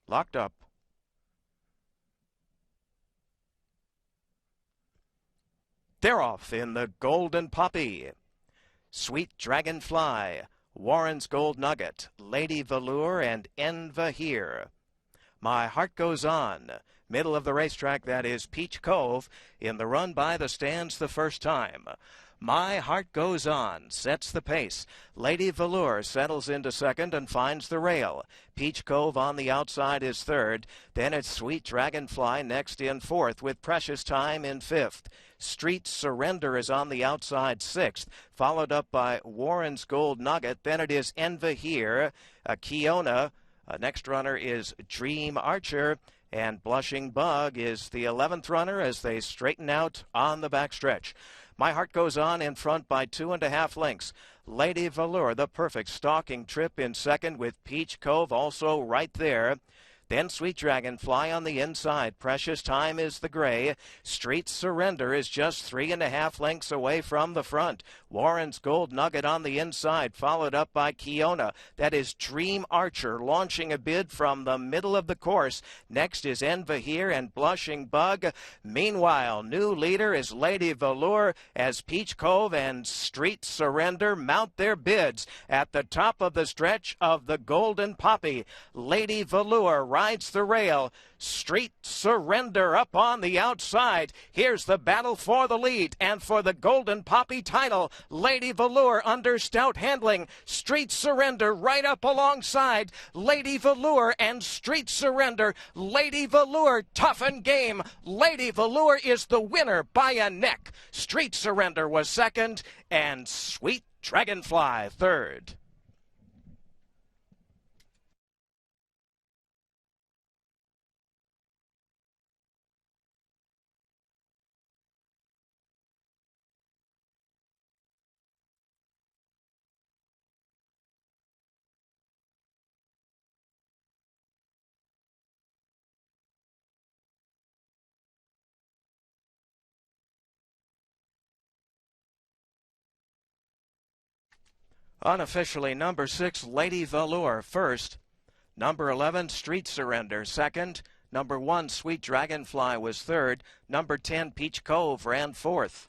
Locked up. They're off in the Golden Poppy. Sweet Dragonfly, Warren's Gold Nugget, Lady Velour, and Enva Here. My Heart Goes On. Middle of the racetrack, that is Peach Cove, in the run by the stands the first time. My Heart Goes On sets the pace. Lady Velour settles into second and finds the rail. Peach Cove on the outside is third. Then it's Sweet Dragonfly next in fourth with Precious Time in fifth. Street Surrender is on the outside sixth, followed up by Warren's Gold Nugget. Then it is Enva Here, Kiona. Next runner is Dream Archer. And Blushing Bug is the 11th runner as they straighten out on the backstretch. My Heart Goes On in front by 2.5 lengths. Lady Velour, the perfect stalking trip in second with Peach Cove also right there. Then Sweet Dragonfly on the inside. Precious Time is the gray. Street Surrender is just 3.5 lengths away from the front. Warren's Gold Nugget on the inside, followed up by Kiona. That is Dream Archer launching a bid from the middle of the course. Next is Enva Here and Blushing Bug. Meanwhile, new leader is Lady Velour as Peach Cove and Street Surrender mount their bids at the top of the stretch of the Golden Poppy. Lady Velour rides the rail. Street Surrender up on the outside. Here's the battle for the lead and for the Golden Poppy title. Lady Velour under stout handling. Street Surrender right up alongside. Lady Velour and Street Surrender. Lady Velour tough and game. Lady Velour is the winner by a neck. Street Surrender was second and Sweet Dragonfly third. Unofficially, number 6, Lady Velour first. Number 11, Street Surrender second. Number 1, Sweet Dragonfly was third. Number 10, Peach Cove ran fourth.